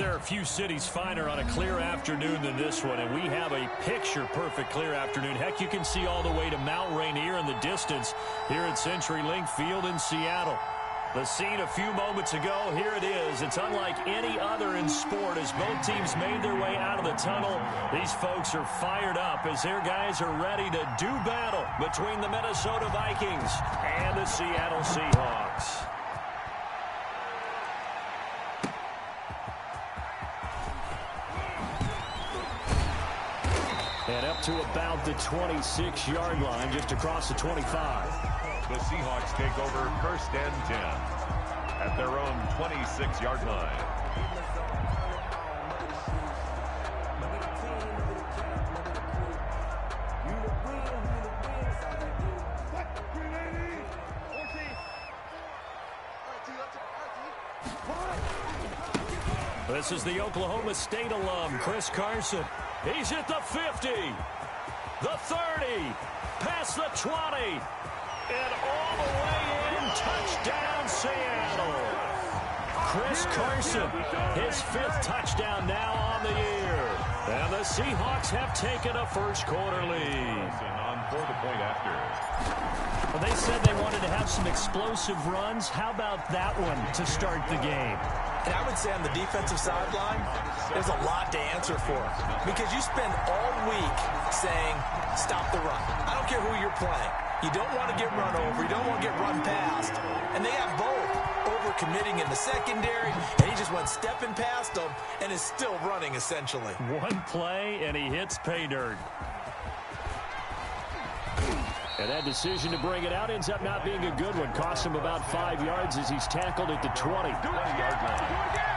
there are a few cities finer on a clear afternoon than this one, and we have a picture-perfect clear afternoon. Heck, you can see all the way to Mount Rainier in the distance here at CenturyLink Field in Seattle. The scene a few moments ago, here it is. It's unlike any other in sport as both teams made their way out of the tunnel. These folks are fired up as their guys are ready to do battle between the Minnesota Vikings and the Seattle Seahawks. And up to about the 26-yard line, just across the 25. The Seahawks take over first and 10 at their own 26-yard line. This is the Oklahoma State alum, Chris Carson. He's at the 50, the 30, past the 20. And all the way in, touchdown Seattle. Chris Carson, his 5th touchdown now on the year. And the Seahawks have taken a first-quarter lead. On for the point after. Well, they said they wanted to have some explosive runs. How about that one to start the game? And I would say on the defensive sideline, there's a lot to answer for. Because you spend all week saying, stop the run. I don't care who you're playing. You don't want to get run over. You don't want to get run past. And they have both over-committing in the secondary, and he just went stepping past them and is still running, essentially. One play, and he hits pay dirt. And that decision to bring it out ends up not being a good one. Cost him about 5 yards as he's tackled at the 20-yard line.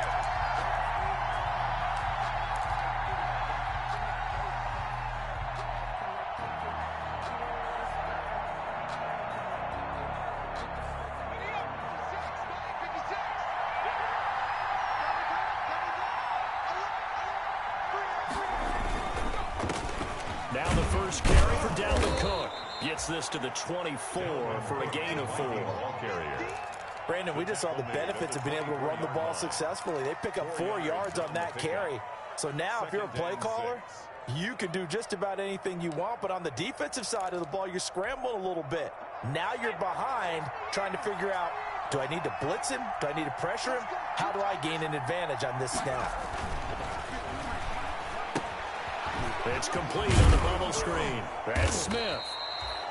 Now the first carry for Dalvin Cook. Gets this to the 24 for a gain of 4. Brandon, we just saw the benefits of being able to run the ball successfully. They pick up 4 yards on that carry. So now if you're a play caller, you can do just about anything you want. But on the defensive side of the ball, you're scrambling a little bit. Now you're behind trying to figure out, do I need to blitz him? Do I need to pressure him? How do I gain an advantage on this snap? It's complete on the bubble screen. That's Smith.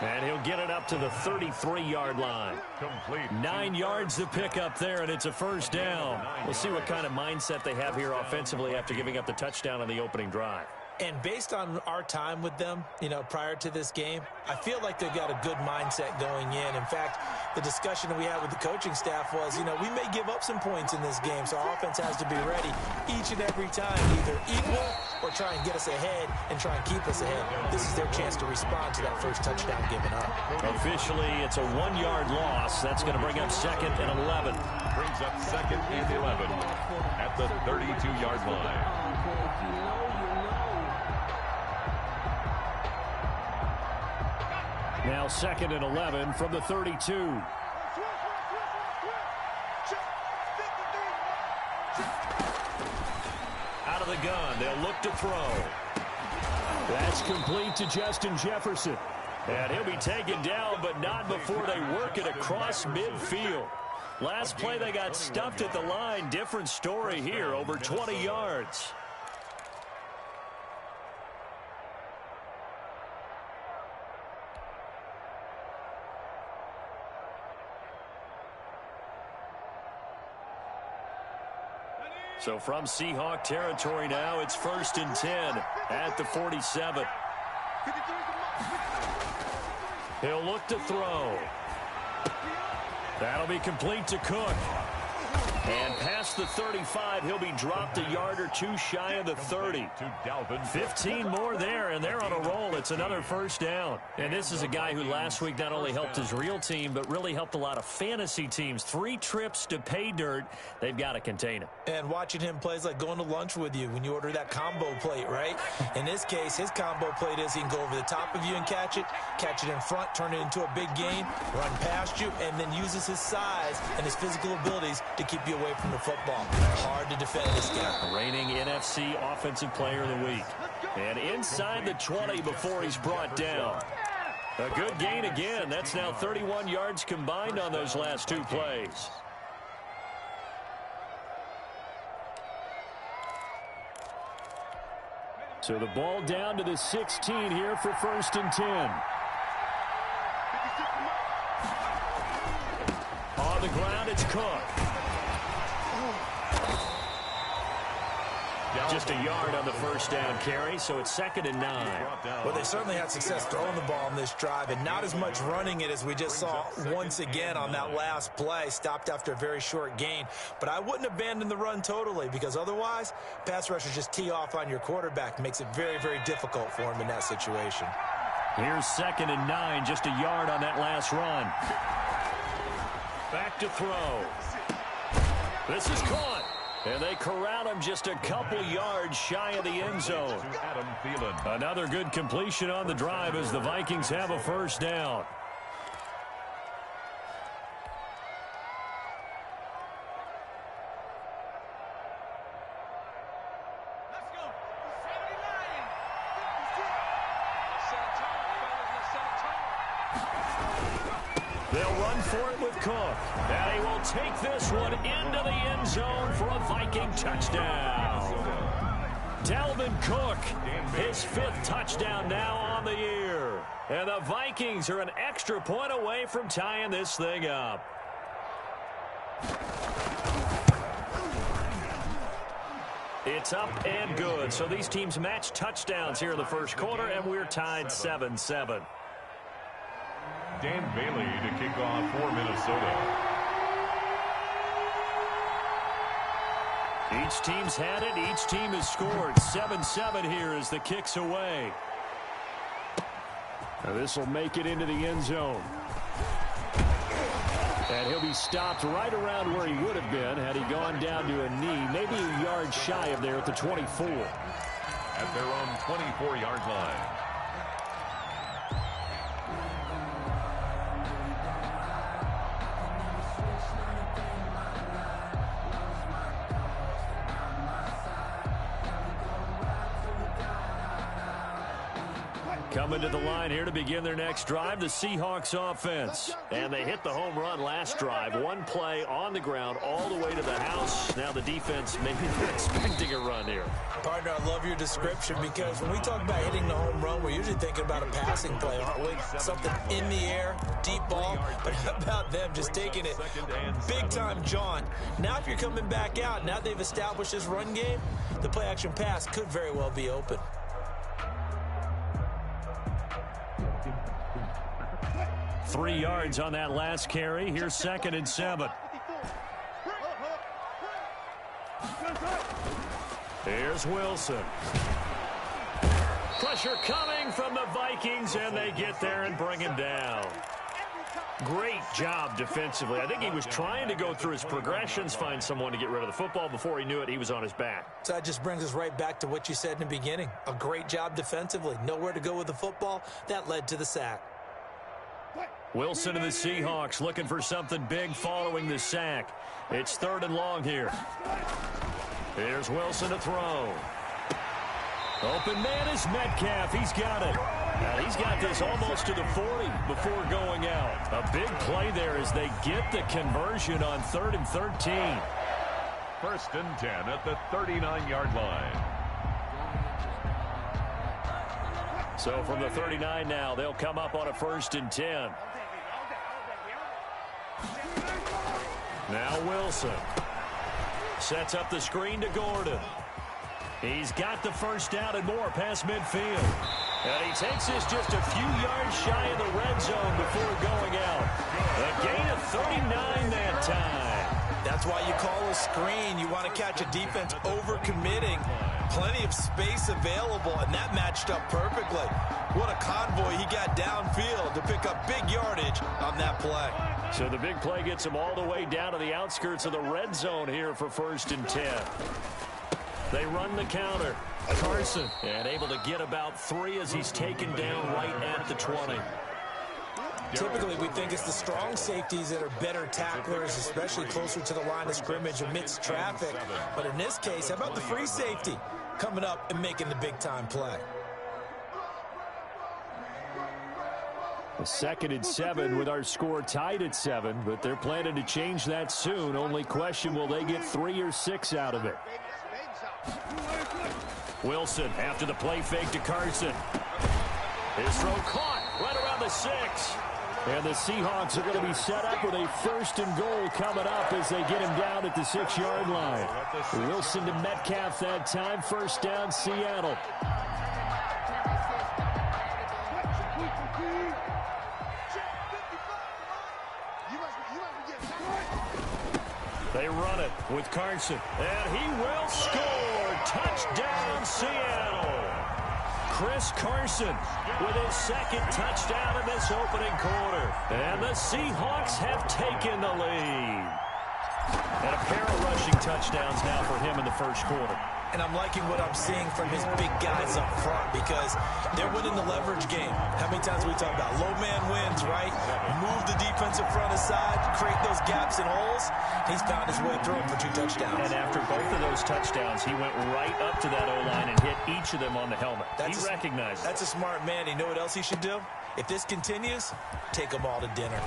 And he'll get it up to the 33-yard line. Complete. 9 yards to pick up there, and it's a first down. We'll see what kind of mindset they have here offensively after giving up the touchdown on the opening drive. And based on our time with them, prior to this game, I feel like they've got a good mindset going in. In fact, the discussion that we had with the coaching staff was, we may give up some points in this game, so our offense has to be ready each and every time, either equal or try and get us ahead and try and keep us ahead. This is their chance to respond to that first touchdown given up. Officially, it's a 1-yard loss. That's going to bring up 2nd and 11. Brings up 2nd and 11 at the 32-yard line. Now 2nd and 11 from the 32. Out of the gun, they'll look to throw. That's complete to Justin Jefferson. And he'll be taken down, but not before they work it across midfield. Last play, they got stuffed at the line. Different story here, over 20 yards. So from Seahawk territory now, it's 1st and 10 at the 47. He'll look to throw. That'll be complete to Cook. And past the 35, he'll be dropped a yard or two shy of the 30. 15 more there, and they're on a roll. It's another first down. And this is a guy who last week not only helped his real team, but really helped a lot of fantasy teams. 3 trips to pay dirt. They've got to contain him. And watching him plays like going to lunch with you when you order that combo plate, right? In this case, his combo plate is he can go over the top of you and catch it in front, turn it into a big gain, run past you, and then uses his size and his physical abilities to keep you you away from the football. Hard to defend this guy. Reigning NFC Offensive Player of the Week. And inside the 20 before he's brought down. A good gain again. That's now 31 yards combined on those last two plays. So the ball down to the 16 here for 1st and 10. On the ground, it's Cook. Just a yard on the first down carry, so it's 2nd and 9. Well, they certainly had success throwing the ball on this drive, and not as much running it as we just saw once again on that last play. Stopped after a very short gain. But I wouldn't abandon the run totally, because otherwise, pass rushers just tee off on your quarterback. Makes it very, very difficult for him in that situation. Here's 2nd and 9, just a yard on that last run. Back to throw. This is caught. And they corral him just a couple yards shy of the end zone. Another good completion on the drive as the Vikings have a first down. They'll run for it with Cook. And he will take this one into the end zone for a Viking touchdown. Dalvin Cook, his 5th touchdown now on the year. And the Vikings are an extra point away from tying this thing up. It's up and good. So these teams match touchdowns here in the first quarter, and we're tied 7-7. Dan Bailey to kick off for Minnesota. Each team's had it. Each team has scored. 7-7 here as the kick's away. Now this will make it into the end zone. And he'll be stopped right around where he would have been had he gone down to a knee, maybe a yard shy of there at the 24. At their own 24-yard line. Coming to the line here to begin their next drive, the Seahawks offense. And they hit the home run last drive. One play on the ground all the way to the house. Now the defense, maybe they're expecting a run here. Partner, I love your description, because when we talk about hitting the home run, we're usually thinking about a passing play, aren't we? Something in the air, deep ball. But how about them just taking it big-time jaunt? Now if you're coming back out, now they've established this run game, the play-action pass could very well be open. Three yards on that last carry. Here's 2nd and 7. Here's Wilson. Pressure coming from the Vikings, and they get there and bring him down. Great job defensively. I think he was trying to go through his progressions, find someone to get rid of the football. Before he knew it, he was on his back. So that just brings us right back to what you said in the beginning. A great job defensively. Nowhere to go with the football. That led to the sack. Wilson and the Seahawks looking for something big following the sack. It's 3rd and long here. Here's Wilson to throw. Open man is Metcalf. He's got it. Now he's got this almost to the 40 before going out. A big play there as they get the conversion on 3rd and 13. 1st and 10 at the 39-yard line. So from the 39 now, they'll come up on a 1st and 10. Now Wilson sets up the screen to Gordon. He's got the first down and more past midfield. And he takes this just a few yards shy of the red zone before going out. A gain of 39 that time. That's why you call a screen. You want to catch a defense overcommitting. Plenty of space available, and that matched up perfectly. What a convoy he got downfield to pick up big yardage on that play. So the big play gets him all the way down to the outskirts of the red zone here for 1st and 10. They run the counter. Carson, and able to get about 3 as he's taken down right at the 20. Typically, we think it's the strong safeties that are better tacklers, especially closer to the line of scrimmage amidst traffic. But in this case, how about the free safety coming up and making the big-time play? A 2nd and 7 with our score tied at 7, but they're planning to change that soon. Only question, will they get 3 or 6 out of it? Wilson after the play fake to Carson. His throw caught right around the 6. And the Seahawks are going to be set up with a 1st and goal coming up as they get him down at the 6-yard line. Wilson to Metcalf that time. 1st down, Seattle. They run it with Carson, and he will score. Touchdown, Seattle. Chris Carson with his 2nd touchdown in this opening quarter. And the Seahawks have taken the lead. And a pair of rushing touchdowns now for him in the 1st quarter. And I'm liking what I'm seeing from his big guys up front because they're winning the leverage game. How many times we talk about low man wins, right? Move the defensive front aside, create those gaps and holes. He's found his way through them for 2 touchdowns. And after both of those touchdowns, he went right up to that O-line and hit each of them on the helmet. He recognized it. That's a smart man. You know what else he should do? If this continues, take them all to dinner.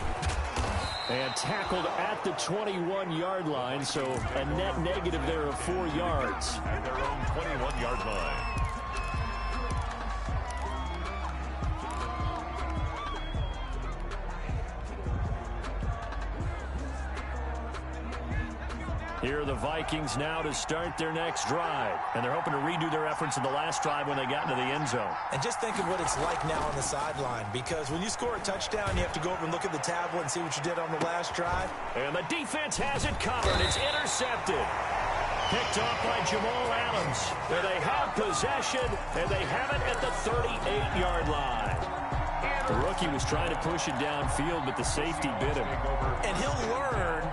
And tackled at the 21-yard line, so a net negative there of 4 yards. At their own 21-yard line. Here are the Vikings now to start their next drive. And they're hoping to redo their efforts in the last drive when they got into the end zone. And just think of what it's like now on the sideline, because when you score a touchdown, you have to go over and look at the tablet and see what you did on the last drive. And the defense has it covered. It's intercepted. Picked off by Jamal Adams. And they have possession, and they have it at the 38-yard line. The rookie was trying to push it downfield, but the safety bit him. And he'll learn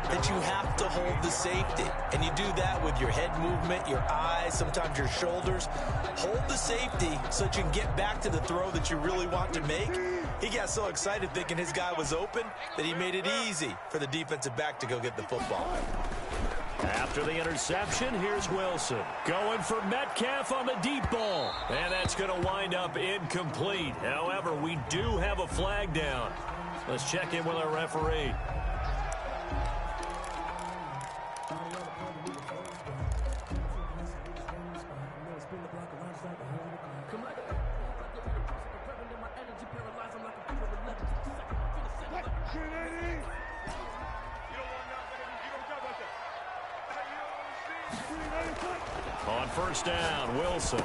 that you have to hold the safety. And you do that with your head movement, your eyes, sometimes your shoulders. Hold the safety so that you can get back to the throw that you really want to make. He got so excited thinking his guy was open that he made it easy for the defensive back to go get the football. After the interception, here's Wilson. Going for Metcalf on the deep ball. And that's going to wind up incomplete. However, we do have a flag down. Let's check in with our referee. On 1st down, Wilson.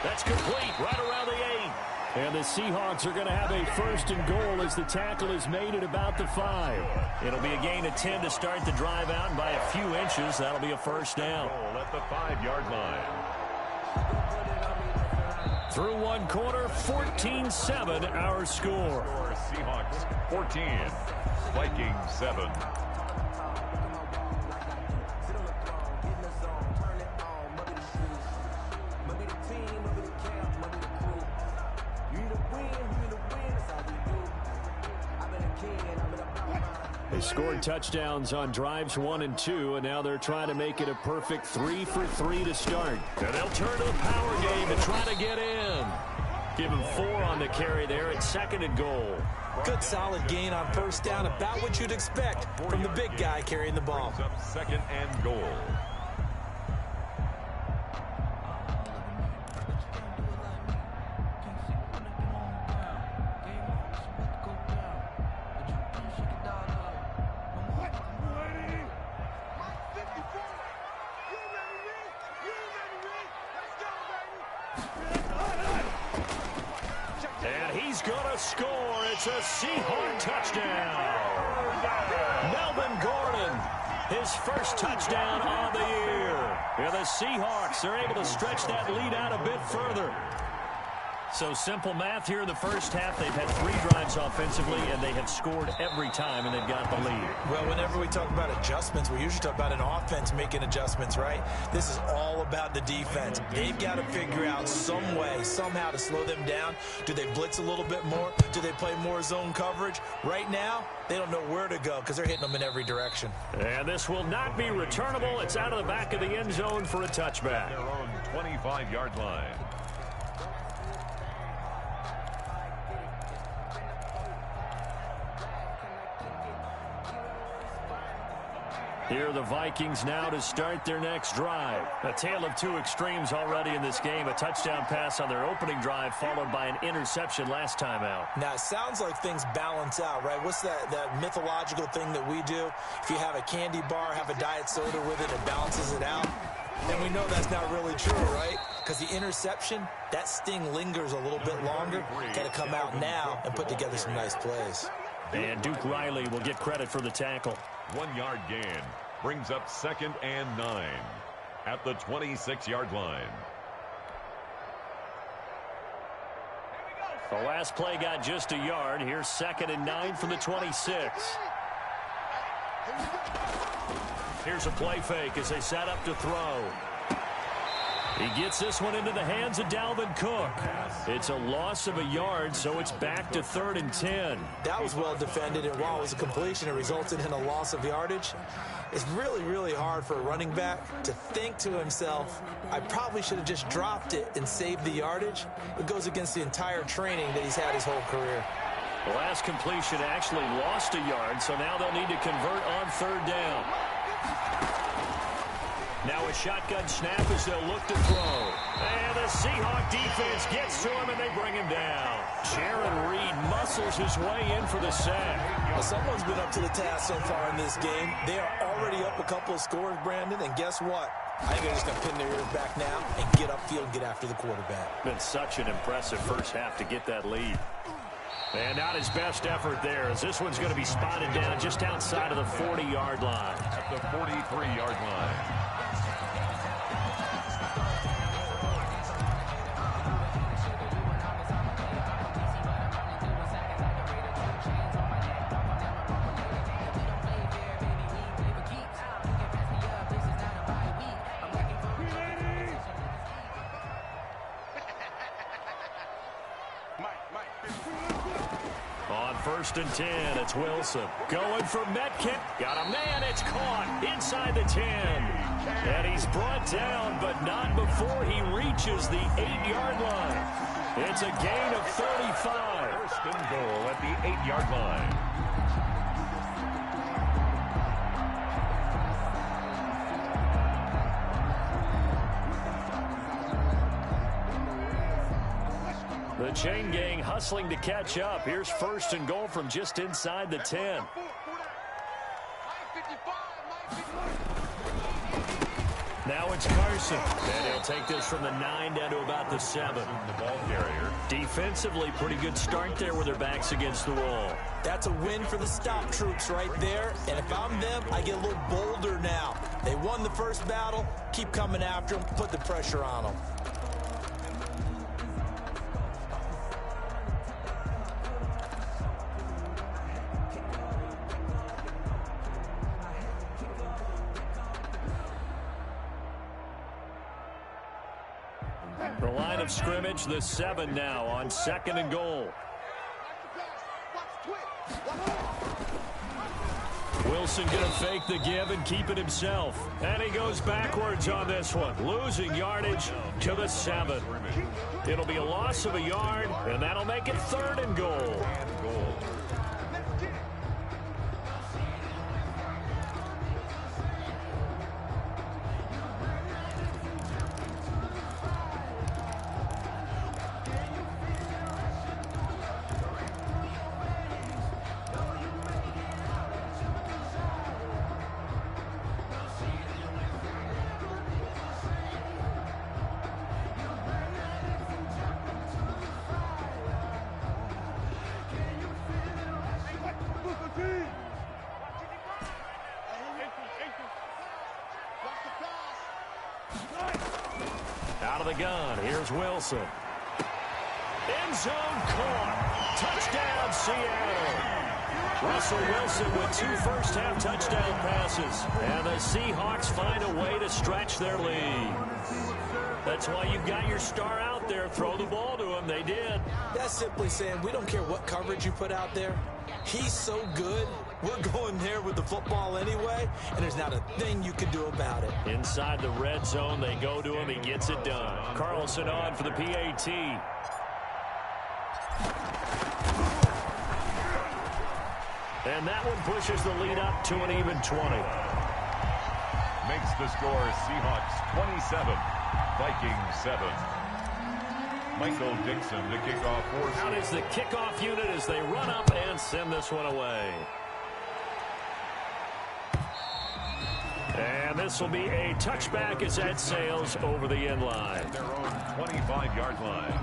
That's complete right around the 8. And the Seahawks are going to have a 1st and goal as the tackle is made at about the 5. It'll be a gain of 10 to start the drive out, and by a few inches, that'll be a 1st down. At the 5-yard line. Through 1 quarter, 14-7 our score. Seahawks 14, Vikings 7. They scored touchdowns on drives 1 and 2, and now they're trying to make it a perfect 3 for 3 to start. And they'll turn to the power game to try to get in. Give him 4 on the carry there at 2nd and goal. Good solid gain on 1st down, about what you'd expect from the big guy carrying the ball. 2nd and goal. Score. It's a Seahawk touchdown. Melvin Gordon, his 1st touchdown on the year. And the Seahawks are able to stretch that lead out a bit further. So simple math here in the first half. They've had 3 drives offensively, and they have scored every time, and they've got the lead. Well, whenever we talk about adjustments, we usually talk about an offense making adjustments, right? This is all about the defense. They've got to figure out some way, somehow to slow them down. Do they blitz a little bit more? Do they play more zone coverage? Right now, they don't know where to go because they're hitting them in every direction. And this will not be returnable. It's out of the back of the end zone for a touchback. Their own 25-yard line. Here are the Vikings now to start their next drive. A tale of 2 extremes already in this game. A touchdown pass on their opening drive followed by an interception last time out. Now, it sounds like things balance out, right? What's that mythological thing that we do? If you have a candy bar, have a diet soda with it, it balances it out. And we know that's not really true, right? Because the interception, that sting lingers a little bit longer. Got to come out now and put together some nice plays. And Duke Riley will get credit for the tackle. 1-yard gain brings up 2nd and 9 at the 26-yard line. The last play got just a yard. Here's 2nd and 9 from the 26. Here's a play fake as they set up to throw. He gets this one into the hands of Dalvin Cook. It's a loss of a yard, so it's back to 3rd and 10. That was well defended, and while it was a completion, it resulted in a loss of yardage. It's really, really hard for a running back to think to himself, I probably should have just dropped it and saved the yardage. It goes against the entire training that he's had his whole career. The last completion actually lost a yard, so now they'll need to convert on 3rd down. Now a shotgun snap as they'll look to throw. And the Seahawk defense gets to him, and they bring him down. Jaron Reed muscles his way in for the sack. Well, someone's been up to the task so far in this game. They are already up a couple of scores, Brandon, and guess what? I think they're just going to pin their ears back now and get upfield and get after the quarterback. Been such an impressive first half to get that lead. And not his best effort there, as this one's going to be spotted down just outside of the 40-yard line. At the 43-yard line. On 1st and 10, it's Wilson. Going for Metcalf. Got a man. It's caught inside the 10. And he's brought down, but not before he reaches the 8-yard line. It's a gain of 35. 1st and goal at the 8-yard line. The chain gang hustling to catch up. Here's 1st and goal from just inside the 10. Now it's Carson. And he'll take this from the 9 down to about the 7. The ball carrier. Defensively, pretty good start there with their backs against the wall. That's a win for the stop troops right there. And if I'm them, I get a little bolder now. They won the first battle. Keep coming after them. Put the pressure on them. The line of scrimmage, the 7 now on 2nd and goal. Wilson going to fake the give and keep it himself. And he goes backwards on this one, losing yardage to the 7. It'll be a loss of a yard, and that'll make it 3rd and goal. Out of the gun, here's Wilson. End zone caught. Touchdown, Seattle. Russell Wilson with 2 first-half touchdown passes. And the Seahawks find a way to stretch their lead. That's why you've got your star out there. Throw the ball to him. They did. That's simply saying we don't care what coverage you put out there. He's so good. We're going there with the football anyway, and there's not a thing you can do about it. Inside the red zone, they go to him. He gets it done. Carlson on for the PAT. And that one pushes the lead up to an even 20. Makes the score Seahawks 27, Vikings 7. Michael Dixon, the kickoff for. Out is the kickoff unit as they run up and send this one away. And this will be a touchback as that sails over the end line. Their own 25-yard line.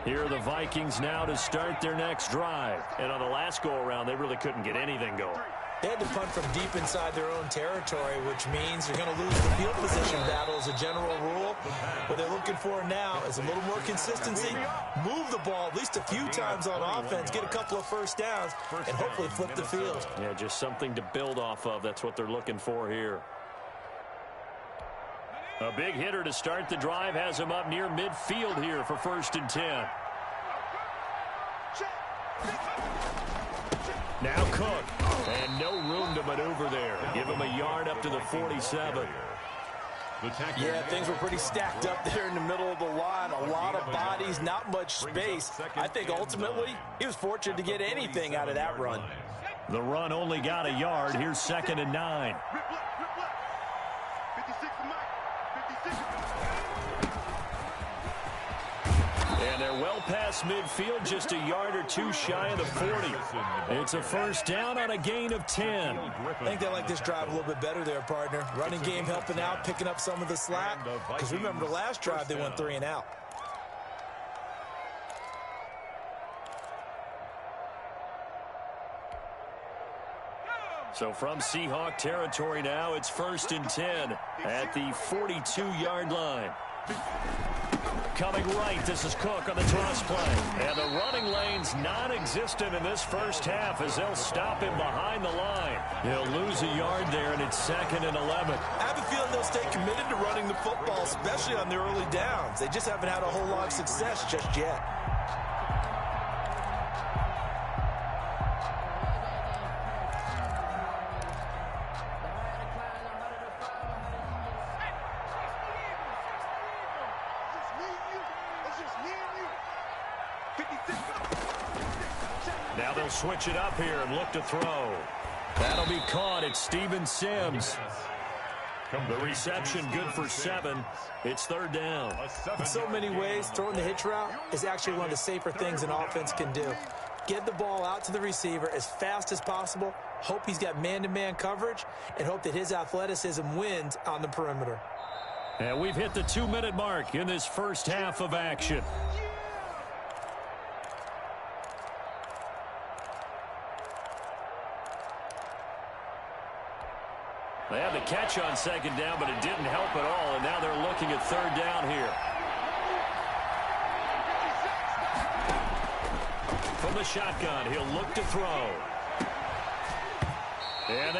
Here are the Vikings now to start their next drive. And on the last go-around, they really couldn't get anything going. They had to punt from deep inside their own territory, which means you're going to lose the field position battle as a general rule. What they're looking for now is a little more consistency, move the ball at least a few times on offense, get a couple of first downs, and hopefully flip the field. Yeah, just something to build off of. That's what they're looking for here. A big hitter to start the drive has him up near midfield here for 1st and 10. Now Cook. And no room to maneuver there. Give him a yard up to the 47. Yeah, things were pretty stacked up there in the middle of the line. A lot of bodies, not much space. I think ultimately he was fortunate to get anything out of that run. The run only got a yard. Here's 2nd and 9. And they're well past midfield, just a yard or two shy of the 40. It's a first down on a gain of 10. I think they like this drive a little bit better there, partner. Running game helping out, picking up some of the slack. Because remember the last drive, they went 3 and out. So from Seahawk territory now, it's 1st and 10 at the 42-yard line. Coming right, this is Cook on the toss play. And the running lane's non-existent in this first half as they'll stop him behind the line. He'll lose a yard there, and it's 2nd and 11. I have a feeling they'll stay committed to running the football, especially on their early downs. They just haven't had a whole lot of success just yet. Now they'll switch it up here and look to throw. That'll be caught. It's Steven Sims. The reception good for 7. It's 3rd down. In so many ways, throwing the hitch route is actually one of the safer things an offense can do. Get the ball out to the receiver as fast as possible, hope he's got man-to-man coverage, and hope that his athleticism wins on the perimeter. And we've hit the 2-minute mark in this first half of action. They had the catch on 2nd down, but it didn't help at all, and now they're looking at 3rd down here. From the shotgun, he'll look to throw. And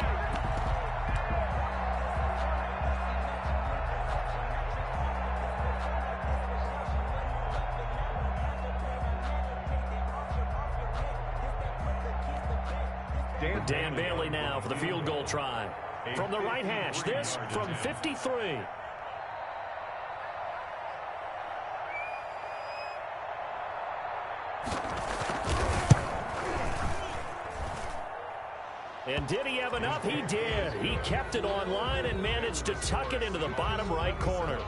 Dan Bailey now for the field goal try. From the right hash, this from 53. And did he have enough? He did. He kept it online and managed to tuck it into the bottom right corner.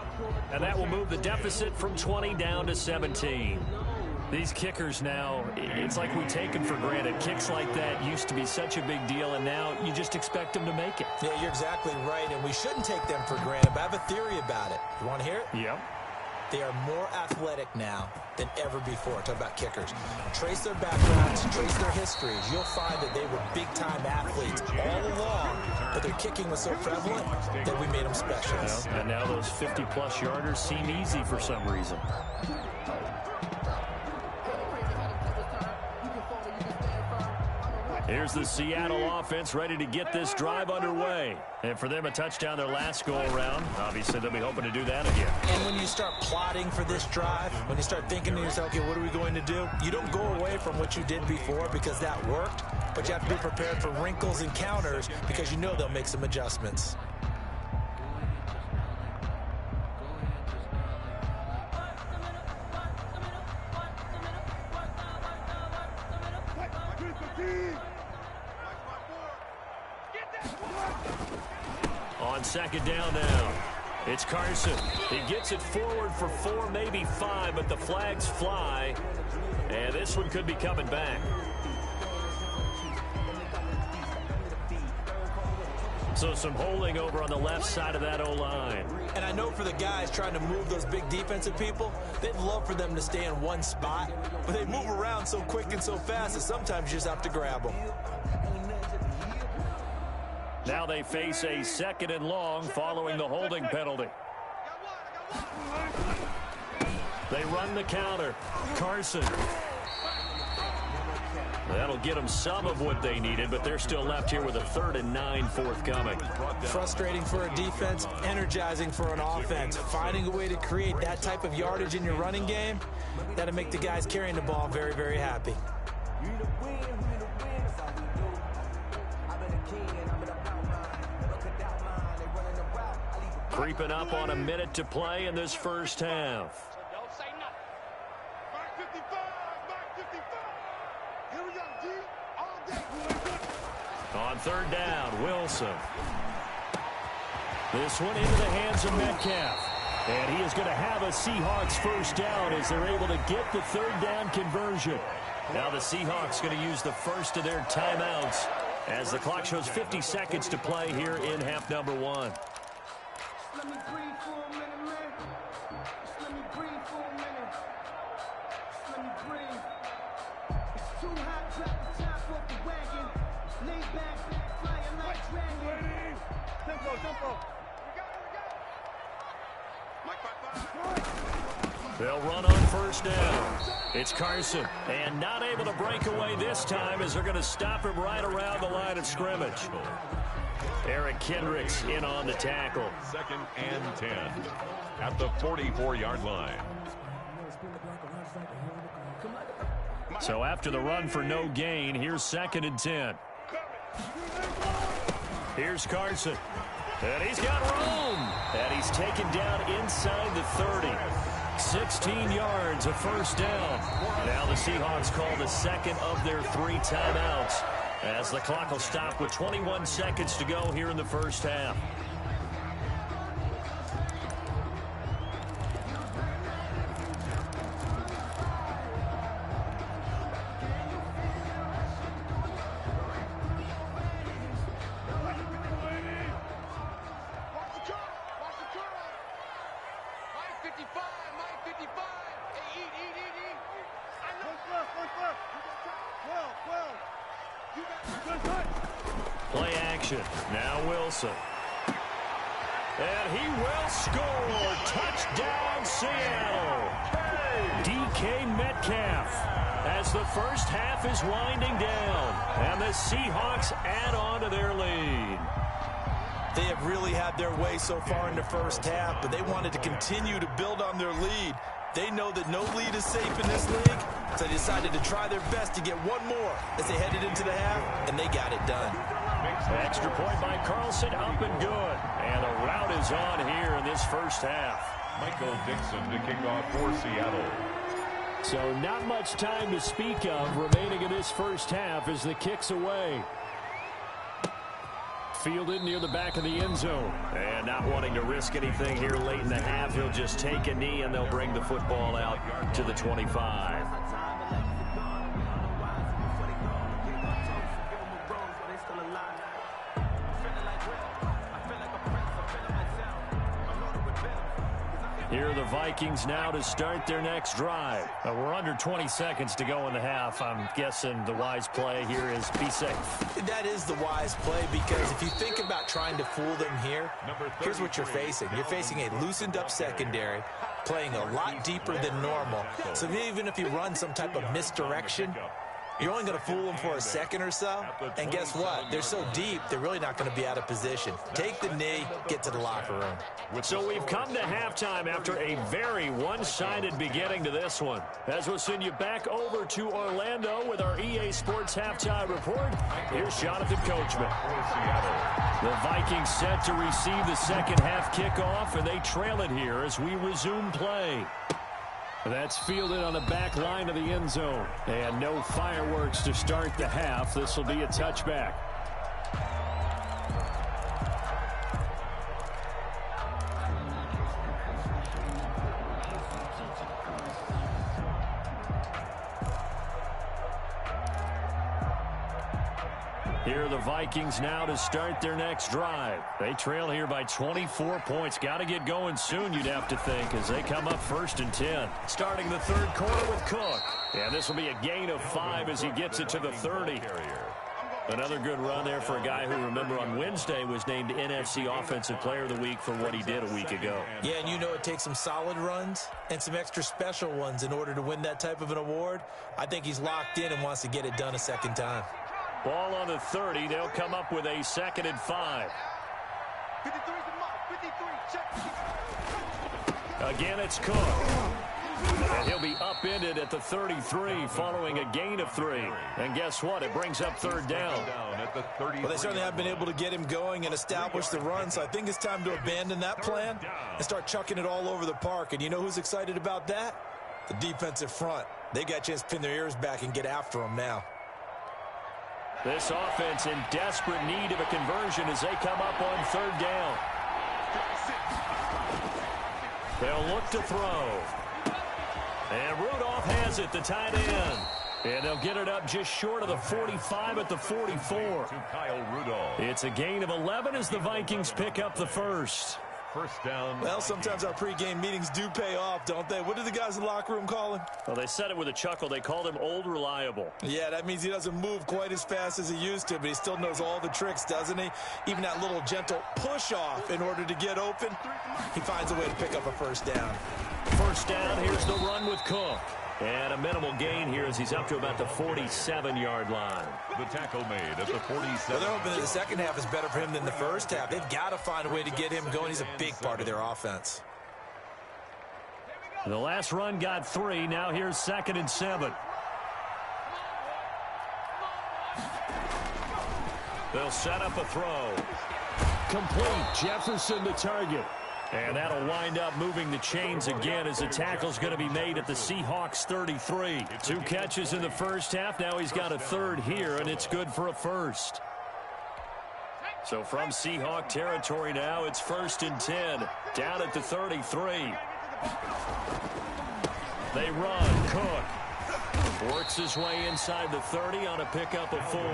And that will move the deficit from 20 down to 17. These kickers now, it's like we take them for granted. Kicks like that used to be such a big deal, and now you just expect them to make it. Yeah, you're exactly right, and we shouldn't take them for granted, but I have a theory about it. You want to hear it? Yep. They are more athletic now than ever before. Talk about kickers. Trace their backgrounds, trace their histories. You'll find that they were big-time athletes all along, but their kicking was so prevalent that we made them specialists. And now those 50-plus yarders seem easy for some reason. Here's the Seattle offense ready to get this drive underway. And for them, a touchdown their last go-around. Obviously, they'll be hoping to do that again. And when you start plotting for this drive, when you start thinking to yourself, okay, what are we going to do? You don't go away from what you did before because that worked, but you have to be prepared for wrinkles and counters because you know they'll make some adjustments. On second down now, it's Carson. He gets it forward for 4, maybe 5, but the flags fly, and this one could be coming back. So some holding over on the left side of that O-line. And I know for the guys trying to move those big defensive people, they'd love for them to stay in one spot, but they move around so quick and so fast that sometimes you just have to grab them. Now they face a 2nd and long following the holding penalty. They run the counter. Carson. That'll get them some of what they needed, but they're still left here with a 3rd and 9 forthcoming. Frustrating for a defense, energizing for an offense. Finding a way to create that type of yardage in your running game, that'll make the guys carrying the ball very, very happy. Creeping up on a minute to play in this first half. On 3rd down, Wilson. This one into the hands of Metcalf. And he is going to have a Seahawks first down as they're able to get the 3rd down conversion. Now the Seahawks going to use the first of their timeouts as the clock shows 50 seconds to play here in half number 1. Let me breathe for a minute, man. Just let me breathe for a minute. Just let me breathe. It's too hot, drop the top off the wagon. Lay back, flying like dragon. Tempo. They'll run on first down. It's Carson. And not able to break away this time as they're going to stop him right around the line of scrimmage. Eric Kendricks in on the tackle. 2nd and 10 at the 44-yard line. So after the run for no gain, here's 2nd and 10. Here's Carson. And he's got room. And he's taken down inside the 30. 16 yards, a first down. Now the Seahawks call the 2nd of their 3 timeouts, as the clock will stop with 21 seconds to go here in the first half. Play action. Now Wilson. And he will score. Touchdown, Seattle. DK Metcalf as the first half is winding down. And the Seahawks add on to their lead. They have really had their way so far in the first half, but they wanted to continue to build on their lead. They know that no lead is safe in this league, so they decided to try their best to get one more as they headed into the half, and they got it done. Extra point by Carlson, up and good. And the route is on here in this first half. Michael Dixon to kick off for Seattle. So not much time to speak of remaining in this first half as the kick's away. Fielded near the back of the end zone. And not wanting to risk anything here late in the half, he'll just take a knee and they'll bring the football out to the 25. Here are the Vikings now to start their next drive. We're under 20 seconds to go in the half. I'm guessing the wise play here is be safe. That is the wise play, because if you think about trying to fool them here, here's what you're facing. You're facing a loosened up secondary, playing a lot deeper than normal. So even if you run some type of misdirection, you're only going to fool them for a second or so. And guess what? They're so deep, they're really not going to be out of position. Take the knee, get to the locker room. So we've come to halftime after a very one-sided beginning to this one. As we'll send you back over to Orlando with our EA Sports Halftime Report, here's Jonathan Coachman. The Vikings set to receive the second half kickoff, and they trail it here as we resume play. That's fielded on the back line of the end zone. And no fireworks to start the half. This will be a touchback. Here are the Vikings now to start their next drive. They trail here by 24 points. Got to get going soon, you'd have to think, as they come up 1st and 10. Starting the third quarter with Cook. And this will be a gain of 5 as he gets it to the 30. Another good run there for a guy who, remember, on Wednesday was named NFC Offensive Player of the Week for what he did a week ago. Yeah, and you know it takes some solid runs and some extra special ones in order to win that type of an award. I think he's locked in and wants to get it done a second time. Ball on the 30. They'll come up with a 2nd and 5. Again, it's Cook. And he'll be upended at the 33 following a gain of 3. And guess what? It brings up 3rd down. Well, they certainly have been able to get him going and establish the run, so I think it's time to abandon that plan and start chucking it all over the park. And you know who's excited about that? The defensive front. They got a chance to pin their ears back and get after him now. This offense in desperate need of a conversion as they come up on 3rd down. They'll look to throw. And Rudolph has it, the tight end. And they'll get it up just short of the 45 at the 44. It's a gain of 11 as the Vikings pick up the first. First down. Well, sometimes our pregame meetings do pay off, don't they? What do the guys in the locker room call him? Well, they said it with a chuckle. They called him Old Reliable. Yeah, that means he doesn't move quite as fast as he used to, but he still knows all the tricks, doesn't he? Even that little gentle push-off in order to get open. He finds a way to pick up a first down. First down, here's the run with Cook. And a minimal gain here as he's up to about the 47-yard line. The tackle made at the 47. Well, they're hoping that the second half is better for him than the first half. They've got to find a way to get him going. He's a big part of their offense. The last run got 3. Now here's 2nd and 7. They'll set up a throw. Complete. Jefferson the target. And that'll wind up moving the chains again as the tackle's going to be made at the Seahawks 33. 2 catches in the first half. Now he's got a 3rd here, and it's good for a first. So from Seahawk territory now, it's 1st and 10. Down at the 33. They run. Cook works his way inside the 30 on a pickup of 4. The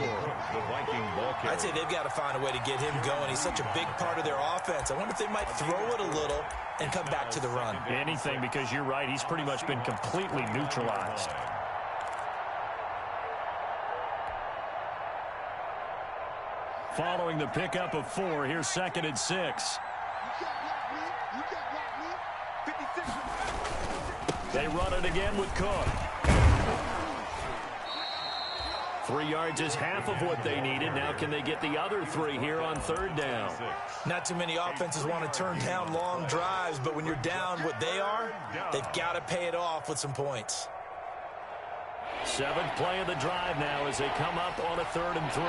Viking ball carrier. I'd say they've got to find a way to get him going. He's such a big part of their offense. I wonder if they might throw it a little and come back to the run. Anything, because you're right. He's pretty much been completely neutralized. Following the pickup of 4, here's 2nd and 6. They run it again with Cook. 3 yards is half of what they needed. Now can they get the other 3 here on 3rd down? Not too many offenses want to turn down long drives, but when you're down what they are, they've got to pay it off with some points. 7th play of the drive now as they come up on a 3rd and 3.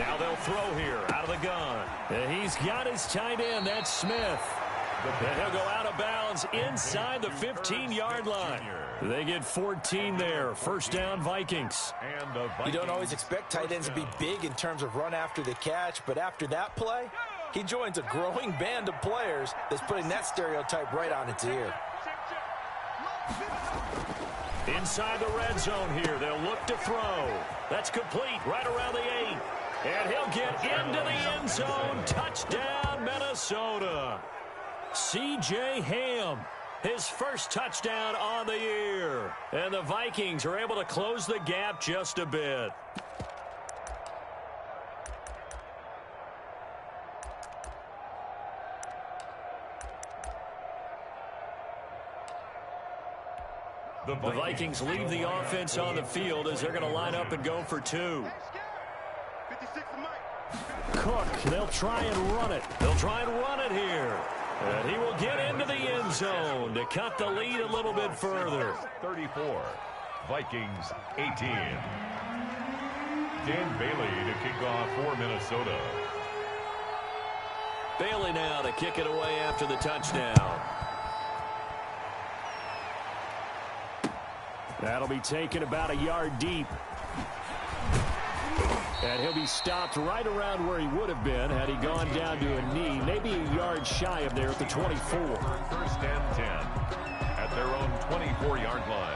Now they'll throw here out of the gun. And he's got his tight end. That's Smith. And he'll go out of bounds inside the 15-yard line. They get 14 there. First down, Vikings. You don't always expect tight ends to be big in terms of run after the catch, but after that play, he joins a growing band of players that's putting that stereotype right on its ear. Inside the red zone here. They'll look to throw. That's complete right around the 8. And he'll get into the end zone. Touchdown, Minnesota. C.J. Ham, his first touchdown on the year. And the Vikings are able to close the gap just a bit. The Vikings leave the offense on the field as they're going to line up and go for two. Cook, they'll try and run it. They'll try and run it here. And he will get into the end zone to cut the lead a little bit further. 34, Vikings 18. Dan Bailey to kick off for Minnesota. Bailey now to kick it away after the touchdown. That'll be taken about a yard deep. And he'll be stopped right around where he would have been had he gone down to a knee, maybe a yard shy of there at the 24. First and 10 at their own 24-yard line.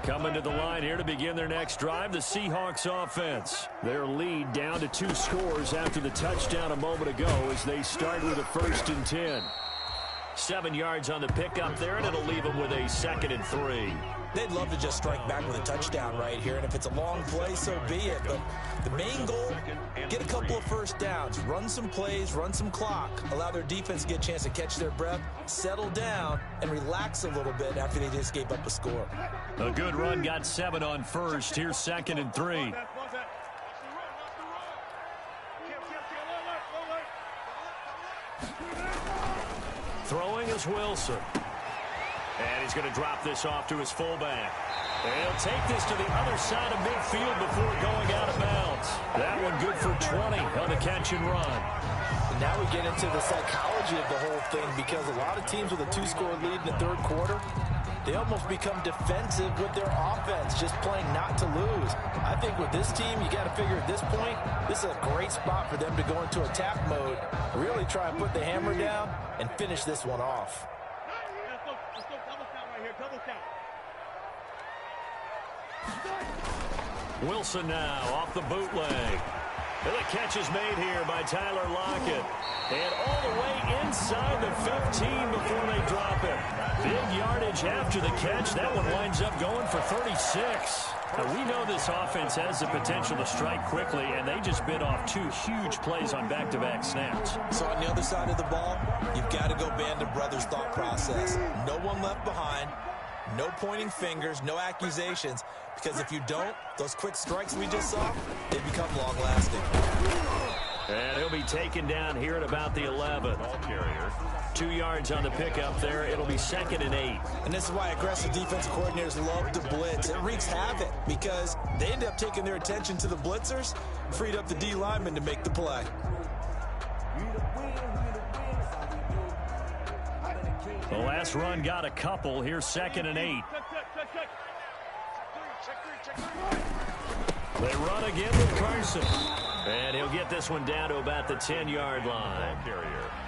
Coming to the line here to begin their next drive, the Seahawks offense. Their lead down to 2 scores after the touchdown a moment ago as they start with a 1st and 10. 7 yards on the pickup there, and it'll leave them with a 2nd and 3. They'd love to just strike back with a touchdown right here, and if it's a long play, so be it. But the main goal, get a couple of first downs, run some plays, run some clock, allow their defense to get a chance to catch their breath, settle down, and relax a little bit after they just gave up a score. A good run, got 7 on first. Here's 2nd and 3. Throwing is Wilson. And he's going to drop this off to his fullback. And he'll take this to the other side of midfield before going out of bounds. That one good for 20 on the catch and run. And now we get into the psychology of the whole thing, because a lot of teams with a 2-score lead in the 3rd quarter, they almost become defensive with their offense, just playing not to lose. I think with this team, you got to figure at this point, this is a great spot for them to go into attack mode, really try and put the hammer down and finish this one off. Wilson now off the bootleg. And the catch is made here by Tyler Lockett. And all the way inside the 15 before they drop it. Big yardage after the catch. That one winds up going for 36. Now, we know this offense has the potential to strike quickly, and they just bit off 2 huge plays on back-to-back snaps. So on the other side of the ball, you've got to go Band of Brothers thought process. No one left behind. No pointing fingers, no accusations, because if you don't, those quick strikes we just saw, they become long-lasting. And he'll be taken down here at about the 11. Ball carrier. 2 yards on the pickup there. It'll be 2nd and 8. And this is why aggressive defensive coordinators love to blitz. It wreaks havoc because they end up taking their attention to the blitzers, freed up the D lineman to make the play. The last run got a couple. Here's 2nd and 8. They run again with Carson. And he'll get this one down to about the 10-yard line.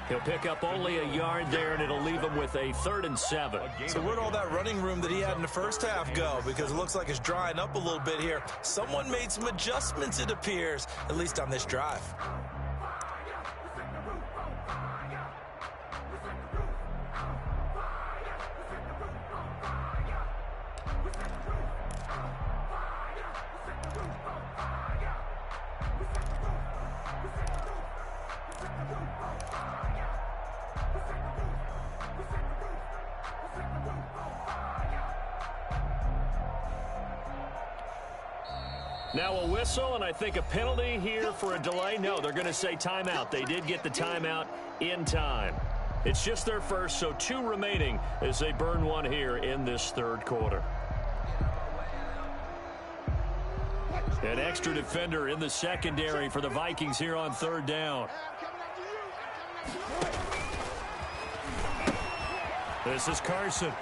He'll pick up only a yard there, and it'll leave him with a 3rd and 7. So where'd all that running room that he had in the first half go? Because it looks like it's drying up a little bit here. Someone made some adjustments, it appears, at least on this drive. Now a whistle, and I think a penalty here for a delay. No, they're going to say timeout. They did get the timeout in time. It's just their first, so 2 remaining as they burn one here in this 3rd quarter. An extra defender in the secondary for the Vikings here on 3rd down. This is Carson.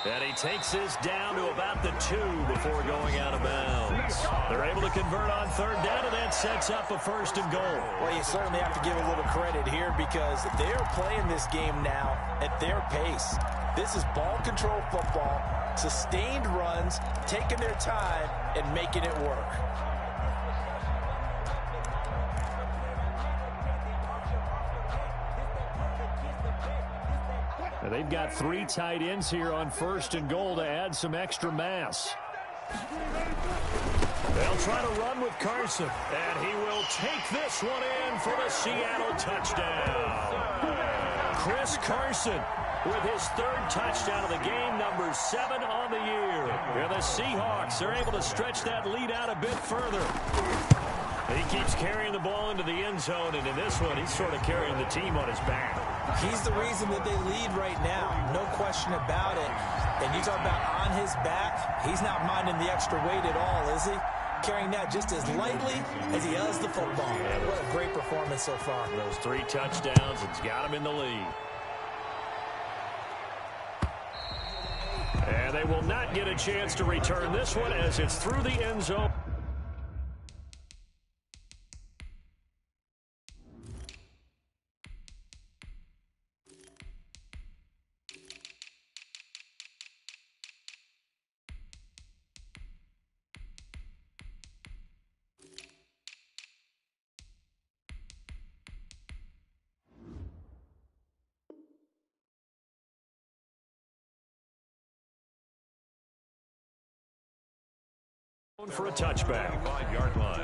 And he takes this down to about the 2 before going out of bounds. They're able to convert on third down, and that sets up a 1st and goal. Well, you certainly have to give a little credit here because they're playing this game now at their pace. This is ball control football, sustained runs, taking their time, and making it work. They've got 3 tight ends here on 1st and goal to add some extra mass. They'll try to run with Carson, and he will take this one in for the Seattle touchdown. Chris Carson with his 3rd touchdown of the game, number 7 on the year. And the Seahawks are able to stretch that lead out a bit further. He keeps carrying the ball into the end zone, and in this one, he's sort of carrying the team on his back. He's the reason that they lead right now, no question about it. And you talk about on his back, he's not minding the extra weight at all, is he? Carrying that just as lightly as he does the football. Yeah, what a great performance so far. Those 3 touchdowns, it's got him in the lead. And they will not get a chance to return this one as it's through the end zone. For a touchback. 5-yard line.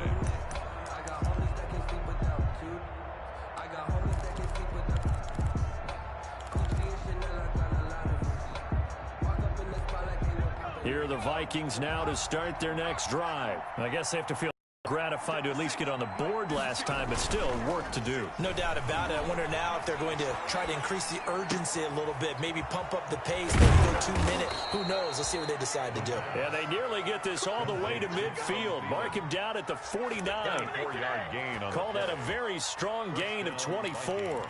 Here are the Vikings now to start their next drive. I guess they have to feel gratified to at least get on the board last time, but still work to do. No doubt about it. I wonder now if they're going to try to increase the urgency a little bit, maybe pump up the pace, maybe go 2 minute. Who knows? Let's see what they decide to do. Yeah, they nearly get this all the way to midfield. Mark him down at the 49. 4-yard gain on Call that a very strong gain of 24.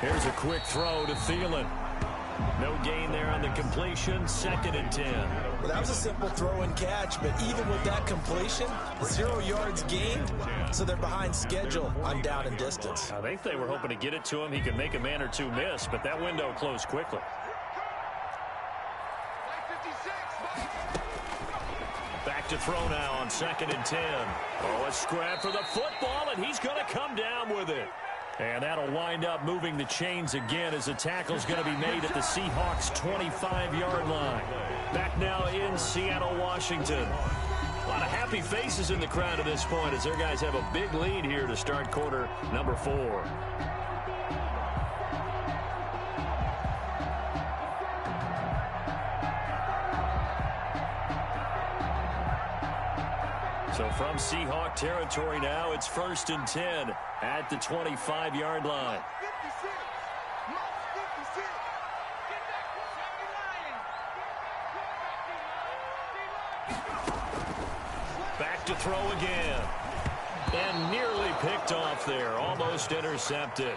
Here's a quick throw to Thielen. No gain there on the completion. 2nd and 10. Well, that was a simple throw and catch, but even with that completion, 0 yards gained, so they're behind schedule on down and distance. I think they were hoping to get it to him. He could make a man or 2 miss, but that window closed quickly. Back to throw now on 2nd and 10. Oh, a scrap for the football, and he's going to come down with it. And that'll wind up moving the chains again as the tackle's going to be made at the Seahawks' 25-yard line. Back now in Seattle, Washington. A lot of happy faces in the crowd at this point as their guys have a big lead here to start quarter number 4. So from Seahawk territory now, it's 1st and 10 at the 25-yard line. Back to throw again. And nearly picked off there. Almost intercepted.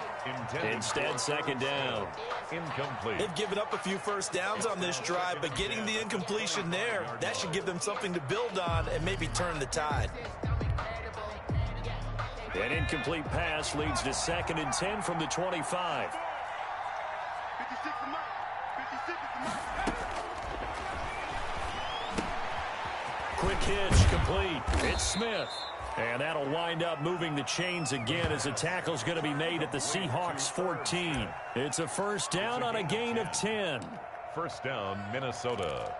Instead, 2nd down. Incomplete. They've given up a few first downs on this drive, but getting the incompletion there, that should give them something to build on and maybe turn the tide. An incomplete pass leads to 2nd and 10 from the 25. Quick hitch, complete. It's Smith. And that'll wind up moving the chains again as the tackle's going to be made at the Seahawks' 14. It's a 1st down on a gain of 10. 1st down, Minnesota.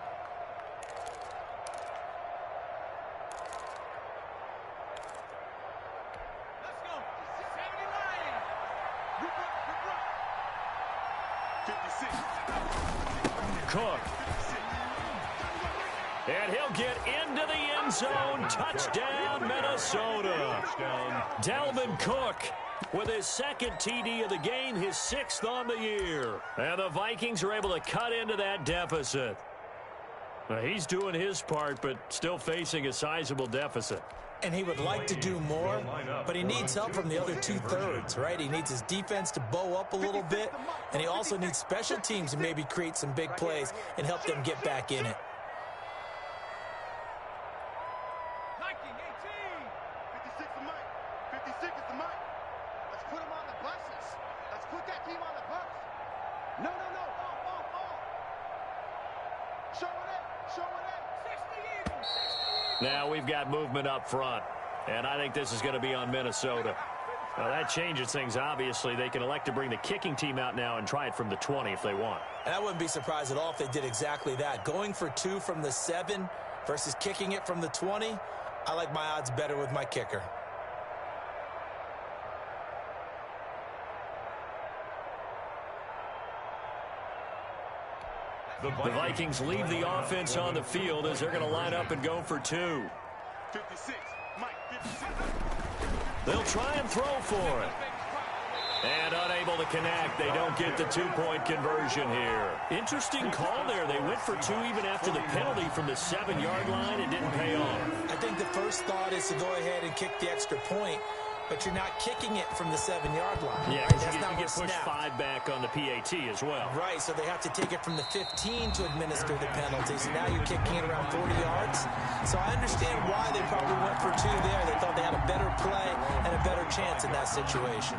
Cook. And he'll get into the end zone. Touchdown, Minnesota. Dalvin Cook with his 2nd TD of the game, his 6th on the year. And the Vikings are able to cut into that deficit. He's doing his part, but still facing a sizable deficit. And he would like to do more, but he needs help from the other two-thirds, right? He needs his defense to bow up a little bit, and he also needs special teams to maybe create some big plays and help them get back in it. Now we've got movement up front, and I think this is going to be on Minnesota. Now that changes things, obviously. They can elect to bring the kicking team out now and try it from the 20 if they want. And I wouldn't be surprised at all if they did exactly that. Going for 2 from the 7 versus kicking it from the 20, I like my odds better with my kicker. The Vikings leave the offense on the field as they're going to line up and go for 2. 56, Mike, 56. They'll try and throw for it. And unable to connect. They don't get the 2-point conversion here. Interesting call there. They went for 2 even after the penalty from the 7-yard line. It didn't pay off. I think the first thought is to go ahead and kick the extra point, but you're not kicking it from the 7-yard line. Yeah, right? you get pushed 5 back on the PAT as well. Right, so they have to take it from the 15 to administer the penalty. So now you're kicking it around 40 yards. So I understand why they probably went for 2 there. They thought they had a better play and a better chance in that situation.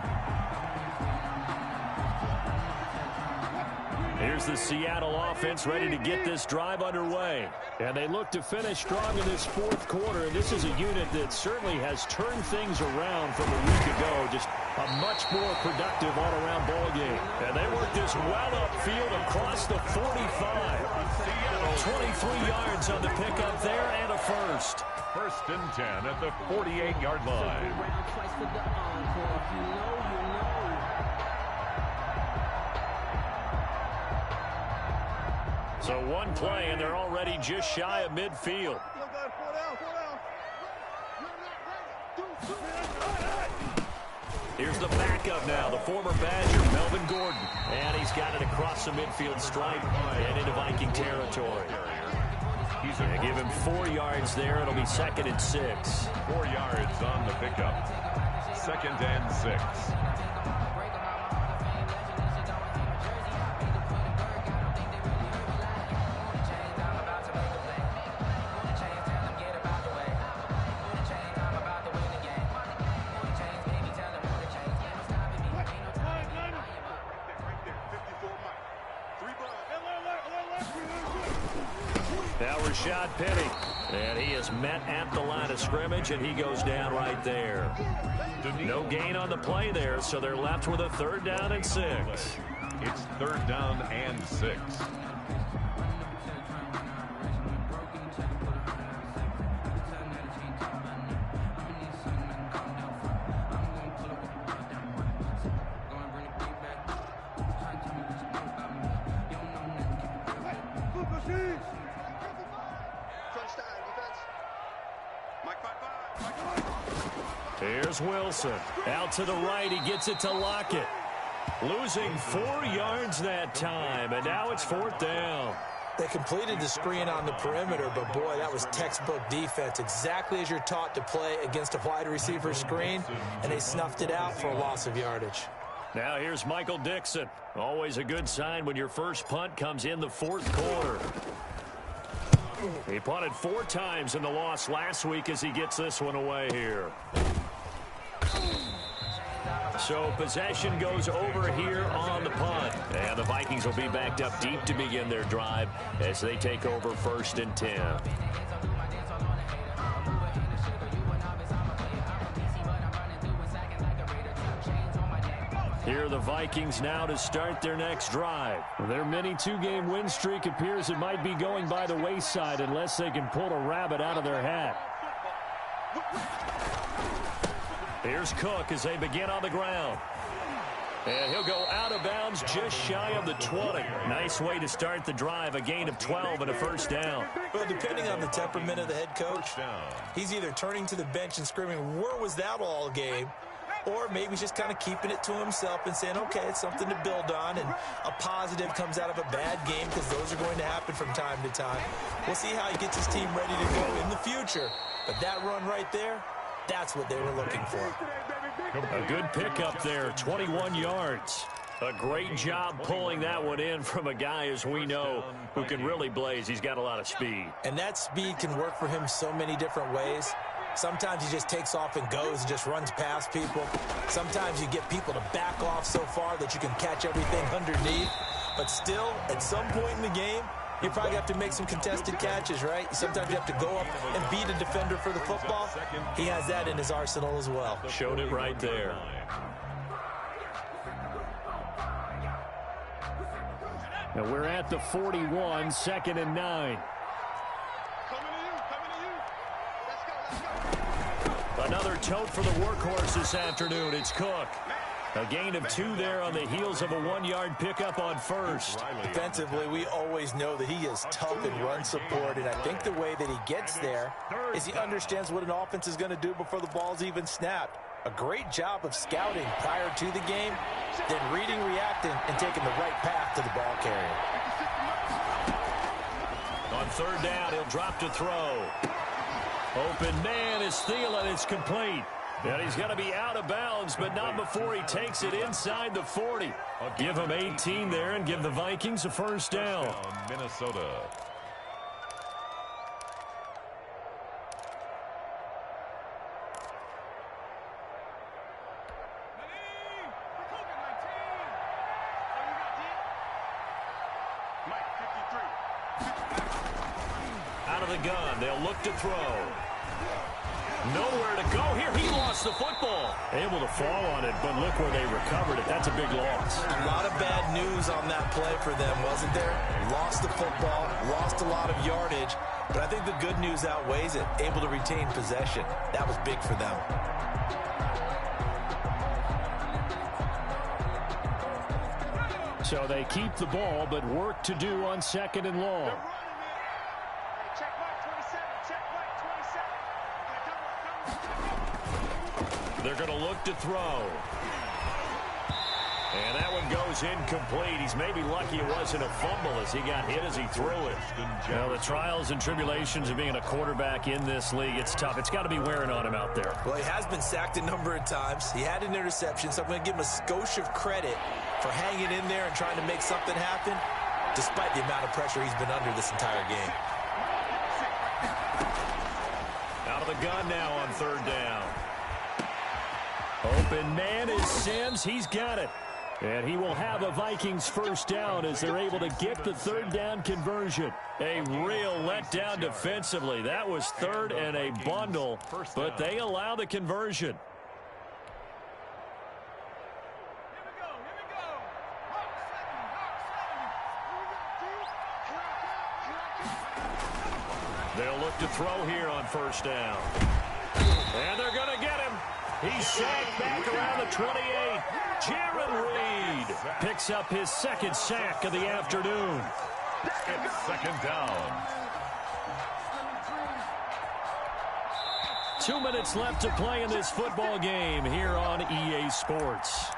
Here's the Seattle offense ready to get this drive underway. And they look to finish strong in this fourth quarter. And this is a unit that certainly has turned things around from a week ago. Just a much more productive all-around ball game. And they work this well upfield across the 45. 23 yards on the pickup there and a first. First and 10 at the 48-yard line. So one play, and they're already just shy of midfield. Here's the backup now, the former Badger, Melvin Gordon. And he's got it across the midfield stripe and into Viking territory. They give him 4 yards there. It'll be 2nd and 6. 4 yards on the pickup. 2nd and 6. Now Rashad Penny, and he is met at the line of scrimmage, and he goes down right there. No gain on the play there, so they're left with a 3rd down and 6. It's 3rd down and 6. Here's Wilson. Out to the right. He gets it to Lockett. Losing 4 yards that time, and now it's 4th down. They completed the screen on the perimeter, but boy, that was textbook defense. Exactly as you're taught to play against a wide receiver screen, and they snuffed it out for a loss of yardage. Now here's Michael Dixon. Always a good sign when your first punt comes in the 4th quarter. He punted 4 times in the loss last week as he gets this one away here. So possession goes over here on the punt. And the Vikings will be backed up deep to begin their drive as they take over 1st and 10. Here are the Vikings now to start their next drive. Their mini 2-game win streak appears it might be going by the wayside unless they can pull a rabbit out of their hat. Here's Cook as they begin on the ground. And he'll go out of bounds just shy of the 20. Nice way to start the drive, a gain of 12 and a 1st down. Well, depending on the temperament of the head coach, he's either turning to the bench and screaming, "Where was that all game?" or maybe he's just kind of keeping it to himself and saying, okay, it's something to build on, and a positive comes out of a bad game because those are going to happen from time to time. We'll see how he gets his team ready to go in the future. But that run right there, that's what they were looking for. A good pickup there, 21 yards. A great job pulling that one in from a guy, as we know, who can really blaze. He's got a lot of speed. And that speed can work for him so many different ways. Sometimes he just takes off and goes and just runs past people. Sometimes you get people to back off so far that you can catch everything underneath. But still, at some point in the game, you probably have to make some contested catches, right? Sometimes you have to go up and beat a defender for the football. He has that in his arsenal as well. Showed it right there. Now we're at the 41, 2nd and 9. Another tote for the workhorse this afternoon. It's Cook. A gain of 2 there on the heels of a 1-yard pickup on first. Defensively, we always know that he is tough in run support, and I think the way that he gets there is he understands what an offense is going to do before the ball's even snapped. A great job of scouting prior to the game, then reading, reacting, and taking the right path to the ball carrier. On 3rd down, he'll drop to throw. Open man is Thielen. It's complete. And he's going to be out of bounds, but not before he takes it inside the 40. Give him 18 there and give the Vikings a first down. Minnesota. Out of the gun, they'll look to throw. Nowhere to go here. He lost the football. Able to fall on it, but look where they recovered it. That's a big loss. A lot of bad news on that play for them, wasn't there? Lost the football, lost a lot of yardage, but I think the good news outweighs it. Able to retain possession. That was big for them. So they keep the ball, but work to do on 2nd and long. They're going to look to throw. And that one goes incomplete. He's maybe lucky it wasn't a fumble as he got hit as he threw it. Now, the trials and tribulations of being a quarterback in this league, it's tough. It's got to be wearing on him out there. Well, he has been sacked a number of times. He had an interception, so I'm going to give him a skosh of credit for hanging in there and trying to make something happen, despite the amount of pressure he's been under this entire game. Out of the gun now on 3rd down. Open man is Sims. He's got it. And he will have a Vikings first down as they're able to get the 3rd down conversion. A real letdown defensively. That was 3rd and a bundle, but they allow the conversion. They'll look to throw here on 1st down. And they're going to get him. He's sacked back around the 28. Jaron Reed picks up his 2nd sack of the afternoon. It's 2nd down. 2 minutes left to play in this football game here on EA Sports.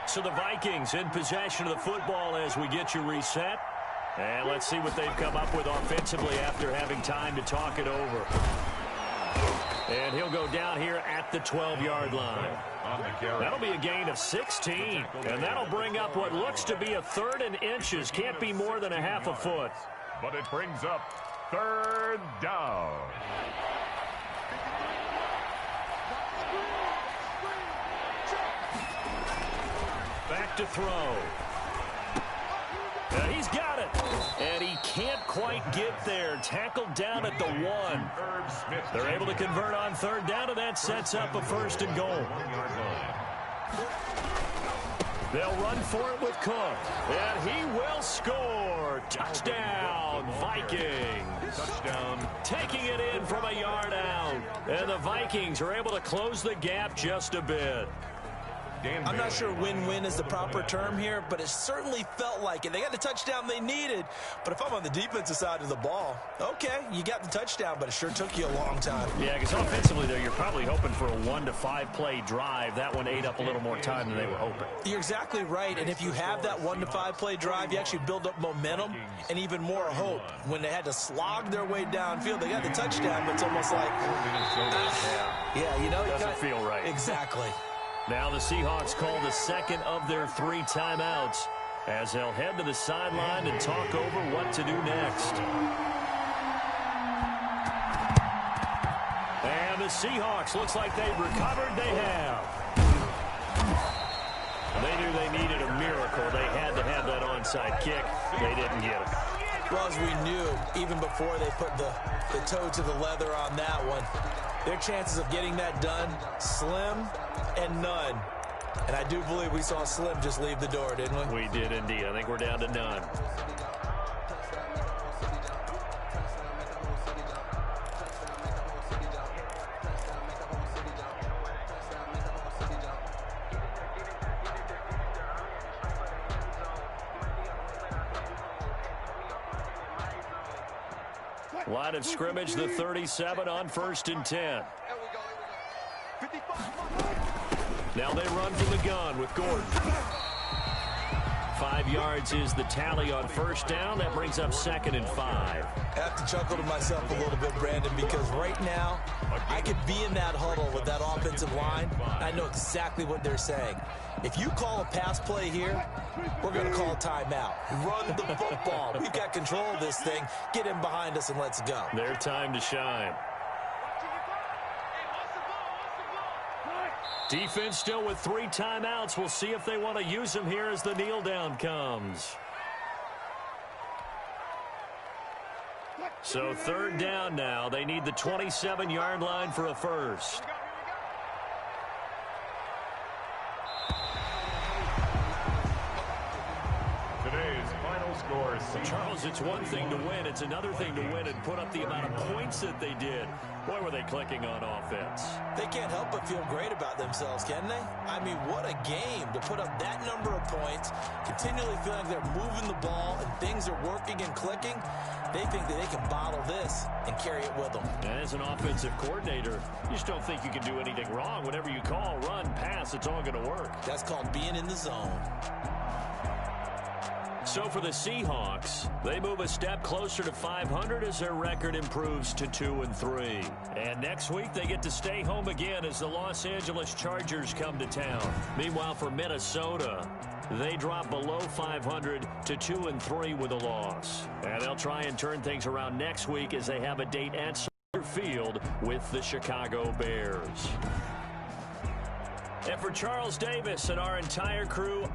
So the Vikings in possession of the football as we get you reset. And let's see what they've come up with offensively after having time to talk it over. And he'll go down here at the 12-yard line. That'll be a gain of 16. And that'll bring up what looks to be a 3rd and inches. Can't be more than a half a foot. But it brings up 3rd down. Back to throw. And he's got it. And he can't quite get there. Tackled down at the 1. They're able to convert on 3rd down, and that sets up a 1st and goal. They'll run for it with Cook. And he will score. Touchdown, Vikings. Touchdown. Taking it in from a yard out. And the Vikings are able to close the gap just a bit. I'm not sure win-win is the proper term here, but it certainly felt like it. They got the touchdown they needed, but if I'm on the defensive side of the ball, okay, you got the touchdown, but it sure took you a long time. Yeah, because offensively there, you're probably hoping for a 1 to 5 play drive. That one ate up a little more time than they were hoping. You're exactly right, and if you have that 1 to 5 play drive, you actually build up momentum and even more hope. When they had to slog their way downfield, they got the touchdown, but it's almost like, yeah, you know, doesn't feel right. Exactly. Now the Seahawks call the second of their 3 timeouts as they'll head to the sideline and talk over what to do next. And the Seahawks, looks like they've recovered. They have. They knew they needed a miracle. They had to have that onside kick. They didn't get it. Well, as we knew, even before they put the toe to the leather on that one, their chances of getting that done, slim and none. And I do believe we saw Slim just leave the door, didn't we? We did indeed. I think we're down to none. Line of scrimmage, the 37 on 1st and 10. Now they run from the gun with Gordon. 5 yards is the tally on 1st down. That brings up 2nd and 5. I have to chuckle to myself a little bit, Brandon, because right now I could be in that huddle with that offensive line. I know exactly what they're saying. If you call a pass play here, we're going to call a timeout. Run the football. We've got control of this thing. Get in behind us and let's go. Their time to shine. Defense still with 3 timeouts. We'll see if they want to use them here as the kneel down comes. So 3rd down now. They need the 27-yard line for a first. Today's final score is Charles, it's one thing to win. It's another thing to win and put up the amount of points that they did. Boy, were they clicking on offense. They can't help but feel great about themselves, can they? I mean, what a game to put up that number of points, continually feeling like they're moving the ball and things are working and clicking. They think that they can bottle this and carry it with them. And as an offensive coordinator, you just don't think you can do anything wrong. Whatever you call, run, pass, it's all going to work. That's called being in the zone. So for the Seahawks, they move a step closer to 500 as their record improves to 2-3. And next week, they get to stay home again as the Los Angeles Chargers come to town. Meanwhile, for Minnesota, they drop below 500 to 2-3 with a loss. And they'll try and turn things around next week as they have a date at Soldier Field with the Chicago Bears. And for Charles Davis and our entire crew,